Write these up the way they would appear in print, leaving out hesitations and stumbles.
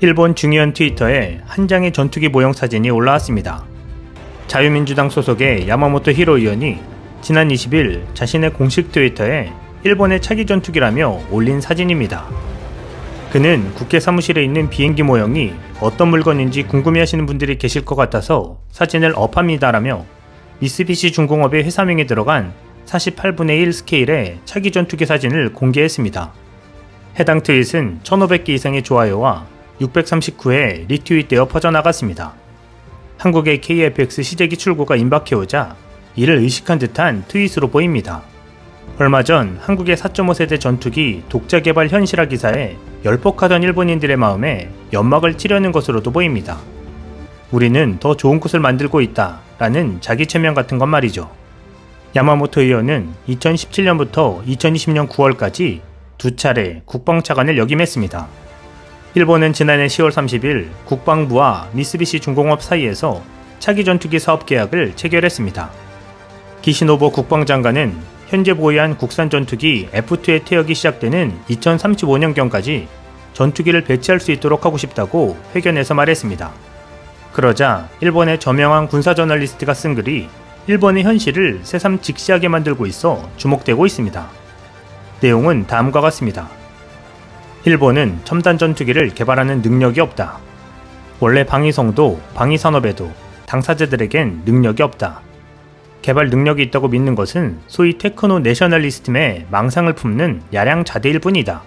일본 중의원 트위터에 한 장의 전투기 모형 사진이 올라왔습니다. 자유민주당 소속의 야마모토 히로 의원이 지난 20일 자신의 공식 트위터에 일본의 차기 전투기라며 올린 사진입니다. 그는 국회 사무실에 있는 비행기 모형이 어떤 물건인지 궁금해하시는 분들이 계실 것 같아서 사진을 업합니다라며 미쓰비시 중공업의 회사명이 들어간 48분의 1 스케일의 차기 전투기 사진을 공개했습니다. 해당 트윗은 1500개 이상의 좋아요와 639회 리트윗되어 퍼져나갔습니다. 한국의 KF-X 시제기 출고가 임박해오자 이를 의식한 듯한 트윗으로 보입니다. 얼마 전 한국의 4.5세대 전투기 독자 개발 현실화 기사에 열폭하던 일본인들의 마음에 연막을 찌려는 것으로도 보입니다. 우리는 더 좋은 것을 만들고 있다 라는 자기 체면 같은 것 말이죠. 야마모토 의원은 2017년부터 2020년 9월까지 두 차례 국방차관을 역임했습니다. 일본은 지난해 10월 30일 국방부와 미쓰비시 중공업 사이에서 차기 전투기 사업 계약을 체결했습니다. 기시노부 국방장관은 현재 보유한 국산 전투기 F2의 퇴역이 시작되는 2035년경까지 전투기를 배치할 수 있도록 하고 싶다고 회견에서 말했습니다. 그러자 일본의 저명한 군사 저널리스트가 쓴 글이 일본의 현실을 새삼 직시하게 만들고 있어 주목되고 있습니다. 내용은 다음과 같습니다. 일본은 첨단 전투기를 개발하는 능력이 없다. 원래 방위성도 방위산업에도 당사자들에겐 능력이 없다. 개발 능력이 있다고 믿는 것은 소위 테크노 내셔널리스트의 망상을 품는 야량자대일 뿐이다.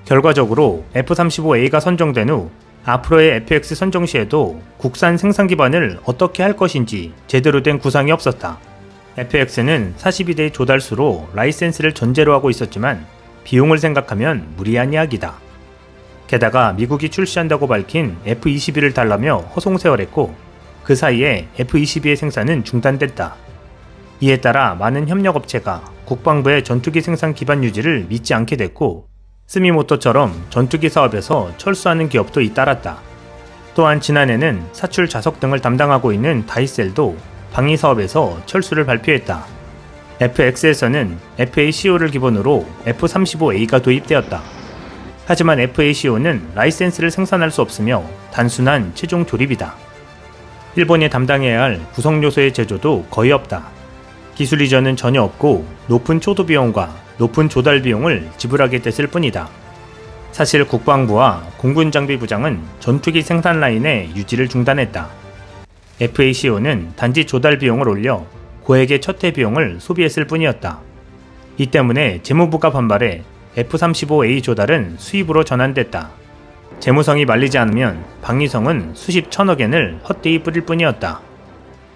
결과적으로 F-35A가 선정된 후 앞으로의 FX 선정 시에도 국산 생산 기반을 어떻게 할 것인지 제대로 된 구상이 없었다. FX는 42대의 조달수로 라이센스를 전제로 하고 있었지만 비용을 생각하면 무리한 이야기다. 게다가 미국이 출시한다고 밝힌 F-22를 달라며 허송세월했고 그 사이에 F-22의 생산은 중단됐다. 이에 따라 많은 협력업체가 국방부의 전투기 생산 기반 유지를 믿지 않게 됐고 스미모토처럼 전투기 사업에서 철수하는 기업도 잇따랐다. 또한 지난해는 사출 자석 등을 담당하고 있는 다이셀도 방위 사업에서 철수를 발표했다. FX에서는 FACO를 기본으로 F-35A가 도입되었다. 하지만 FACO는 라이센스를 생산할 수 없으며 단순한 최종 조립이다. 일본이 담당해야 할 구성 요소의 제조도 거의 없다. 기술 이전은 전혀 없고 높은 초도 비용과 높은 조달 비용을 지불하게 됐을 뿐이다. 사실 국방부와 공군장비부장은 전투기 생산 라인의 유지를 중단했다. FACO는 단지 조달 비용을 올려 고액의 첫 해 비용을 소비했을 뿐이었다. 이 때문에 재무부가 반발해 F-35A 조달은 수입으로 전환됐다. 재무성이 말리지 않으면 방위성은 수십 천억엔을 헛되이 뿌릴 뿐이었다.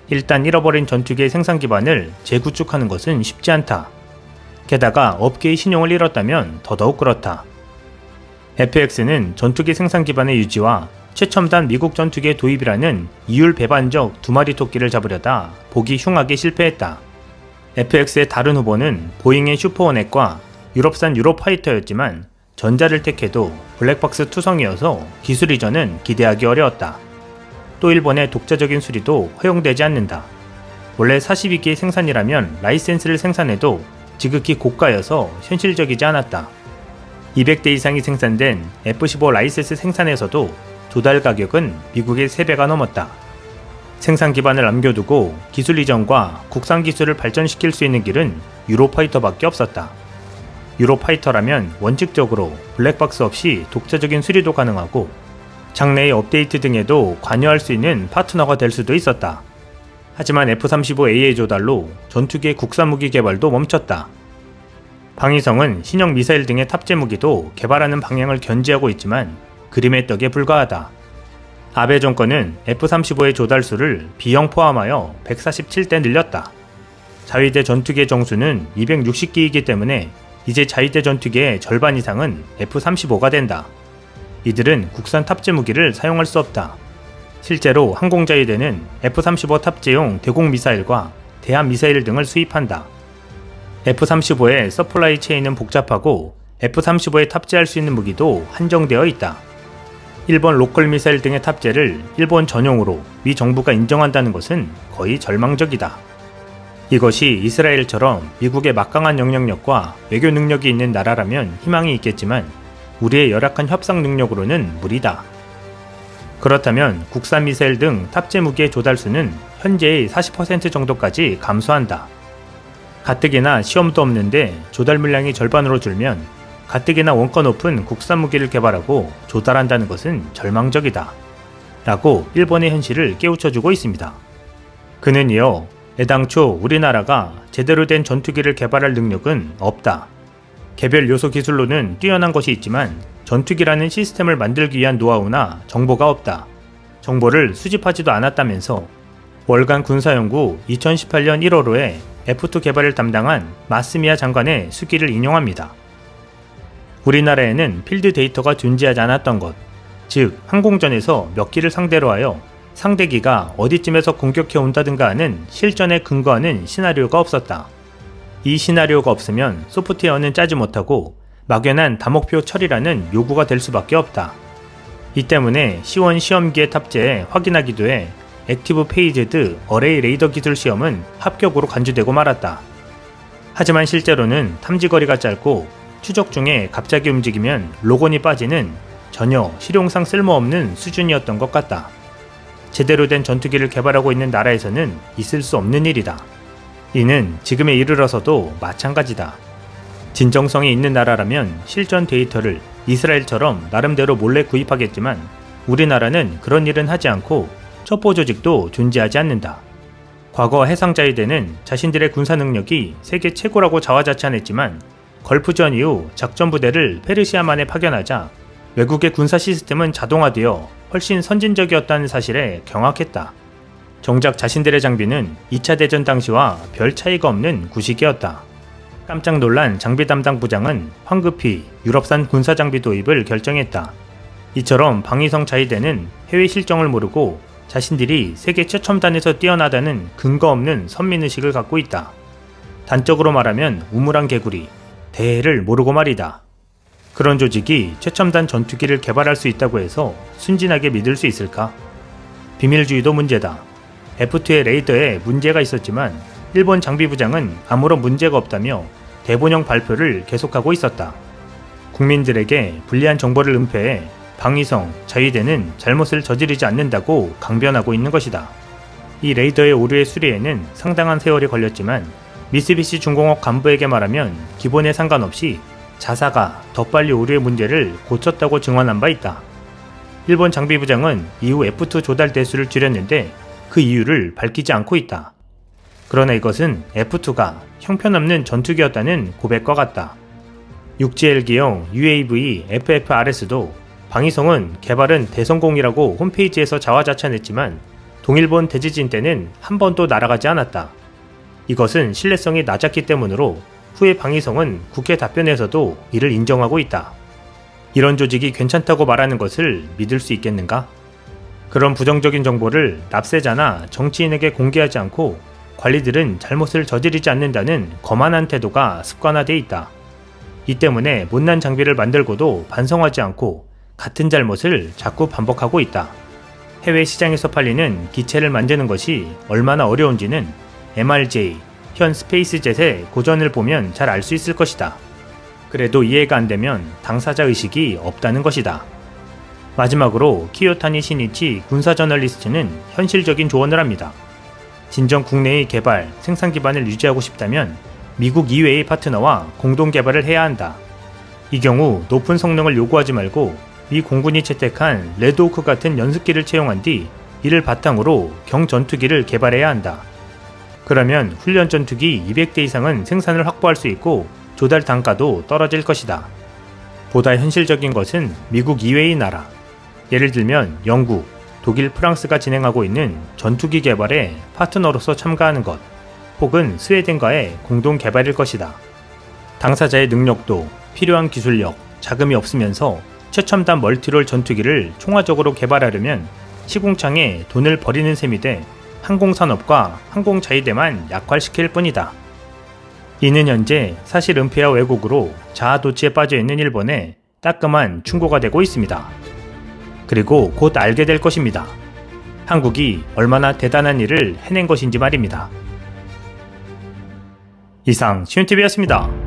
일단 잃어버린 전투기의 생산 기반을 재구축하는 것은 쉽지 않다. 게다가 업계의 신용을 잃었다면 더더욱 그렇다. FX는 전투기 생산 기반의 유지와 최첨단 미국 전투기의 도입이라는 이율배반적 두 마리 토끼를 잡으려다 보기 흉하게 실패했다. FX의 다른 후보는 보잉의 슈퍼호넷과 유럽산 유로파이터였지만 전자를 택해도 블랙박스 투성이어서 기술 이전은 기대하기 어려웠다. 또 일본의 독자적인 수리도 허용되지 않는다. 원래 42기의 생산이라면 라이센스를 생산해도 지극히 고가여서 현실적이지 않았다. 200대 이상이 생산된 F-15 라이센스 생산에서도 조달 가격은 미국의 3배가 넘었다. 생산 기반을 남겨두고 기술 이전과 국산 기술을 발전시킬 수 있는 길은 유로파이터밖에 없었다. 유로파이터라면 원칙적으로 블랙박스 없이 독자적인 수리도 가능하고 장래의 업데이트 등에도 관여할 수 있는 파트너가 될 수도 있었다. 하지만 F-35A의 조달로 전투기의 국산 무기 개발도 멈췄다. 방위성은 신형 미사일 등의 탑재 무기도 개발하는 방향을 견지하고 있지만 그림의 떡에 불과하다. 아베 정권은 F-35의 조달수를 B형 포함하여 147대 늘렸다. 자위대 전투기의 정수는 260기이기 때문에 이제 자위대 전투기의 절반 이상은 F-35가 된다. 이들은 국산 탑재 무기를 사용할 수 없다. 실제로 항공자위대는 F-35 탑재용 대공 미사일과 대함 미사일 등을 수입한다. F-35의 서플라이 체인은 복잡하고 F-35에 탑재할 수 있는 무기도 한정되어 있다. 일본 로컬 미사일 등의 탑재를 일본 전용으로 미 정부가 인정한다는 것은 거의 절망적이다. 이것이 이스라엘처럼 미국의 막강한 영향력과 외교 능력이 있는 나라라면 희망이 있겠지만 우리의 열악한 협상 능력으로는 무리다. 그렇다면 국산 미사일 등 탑재 무기의 조달수는 현재의 40% 정도까지 감소한다. 가뜩이나 시험도 없는데 조달 물량이 절반으로 줄면 가뜩이나 원가 높은 국산 무기를 개발하고 조달한다는 것은 절망적이다. 라고 일본의 현실을 깨우쳐주고 있습니다. 그는 이어 애당초 우리나라가 제대로 된 전투기를 개발할 능력은 없다. 개별 요소 기술로는 뛰어난 것이 있지만 전투기라는 시스템을 만들기 위한 노하우나 정보가 없다. 정보를 수집하지도 않았다면서 월간 군사연구 2018년 1월호에 F2 개발을 담당한 마스미야 장관의 수기를 인용합니다. 우리나라에는 필드 데이터가 존재하지 않았던 것, 즉 항공전에서 몇 기를 상대로 하여 상대기가 어디쯤에서 공격해 온다든가 하는 실전에 근거하는 시나리오가 없었다. 이 시나리오가 없으면 소프트웨어는 짜지 못하고 막연한 다목표 처리라는 요구가 될 수밖에 없다. 이 때문에 C1 시험기에 탑재해 확인하기도 해 액티브 페이즈드 어레이 레이더 기술 시험은 합격으로 간주되고 말았다. 하지만 실제로는 탐지거리가 짧고 추적 중에 갑자기 움직이면 로건이 빠지는 전혀 실용상 쓸모없는 수준이었던 것 같다. 제대로 된 전투기를 개발하고 있는 나라에서는 있을 수 없는 일이다. 이는 지금에 이르러서도 마찬가지다. 진정성이 있는 나라라면 실전 데이터를 이스라엘처럼 나름대로 몰래 구입하겠지만 우리나라는 그런 일은 하지 않고 첩보 조직도 존재하지 않는다. 과거 해상자위대는 자신들의 군사 능력이 세계 최고라고 자화자찬했지만 걸프전 이후 작전부대를 페르시아만에 파견하자 외국의 군사 시스템은 자동화되어 훨씬 선진적이었다는 사실에 경악했다. 정작 자신들의 장비는 2차 대전 당시와 별 차이가 없는 구식이었다. 깜짝 놀란 장비 담당 부장은 황급히 유럽산 군사장비 도입을 결정했다. 이처럼 방위성 자위대는 해외 실정을 모르고 자신들이 세계 최첨단에서 뛰어나다는 근거 없는 선민의식을 갖고 있다. 단적으로 말하면 우물안 개구리, 대해를 모르고 말이다. 그런 조직이 최첨단 전투기를 개발할 수 있다고 해서 순진하게 믿을 수 있을까? 비밀주의도 문제다. F2의 레이더에 문제가 있었지만 일본 장비부장은 아무런 문제가 없다며 대본영 발표를 계속하고 있었다. 국민들에게 불리한 정보를 은폐해 방위성, 자위대는 잘못을 저지르지 않는다고 강변하고 있는 것이다. 이 레이더의 오류의 수리에는 상당한 세월이 걸렸지만 미쓰비시 중공업 간부에게 말하면 기본에 상관없이 자사가 더 빨리 오류의 문제를 고쳤다고 증언한 바 있다. 일본 장비부장은 이후 F2 조달 대수를 줄였는데 그 이유를 밝히지 않고 있다. 그러나 이것은 F2가 형편없는 전투기였다는 고백과 같다. 육지 헬기용 UAV FFRS도 방위성은 개발은 대성공이라고 홈페이지에서 자화자찬했지만 동일본 대지진 때는 한 번도 날아가지 않았다. 이것은 신뢰성이 낮았기 때문으로 후에 방위성은 국회 답변에서도 이를 인정하고 있다. 이런 조직이 괜찮다고 말하는 것을 믿을 수 있겠는가? 그런 부정적인 정보를 납세자나 정치인에게 공개하지 않고 관리들은 잘못을 저지르지 않는다는 거만한 태도가 습관화돼 있다. 이 때문에 못난 장비를 만들고도 반성하지 않고 같은 잘못을 자꾸 반복하고 있다. 해외 시장에서 팔리는 기체를 만드는 것이 얼마나 어려운지는 MRJ, 현 스페이스젯의 고전을 보면 잘 알 수 있을 것이다. 그래도 이해가 안 되면 당사자 의식이 없다는 것이다. 마지막으로 키요타니 시니치 군사 저널리스트는 현실적인 조언을 합니다. 진정 국내의 개발, 생산 기반을 유지하고 싶다면 미국 이외의 파트너와 공동 개발을 해야 한다. 이 경우 높은 성능을 요구하지 말고 미 공군이 채택한 레드호크 같은 연습기를 채용한 뒤 이를 바탕으로 경전투기를 개발해야 한다. 그러면 훈련 전투기 200대 이상은 생산을 확보할 수 있고 조달 단가도 떨어질 것이다. 보다 현실적인 것은 미국 이외의 나라, 예를 들면 영국, 독일, 프랑스가 진행하고 있는 전투기 개발에 파트너로서 참가하는 것, 혹은 스웨덴과의 공동 개발일 것이다. 당사자의 능력도, 필요한 기술력, 자금이 없으면서 최첨단 멀티롤 전투기를 총화적으로 개발하려면 시궁창에 돈을 버리는 셈이 돼 항공산업과 항공자위대만 약화시킬 뿐이다. 이는 현재 사실 은폐와 왜곡으로 자아도취에 빠져있는 일본에 따끔한 충고가 되고 있습니다. 그리고 곧 알게 될 것입니다. 한국이 얼마나 대단한 일을 해낸 것인지 말입니다. 이상 시윤TV였습니다.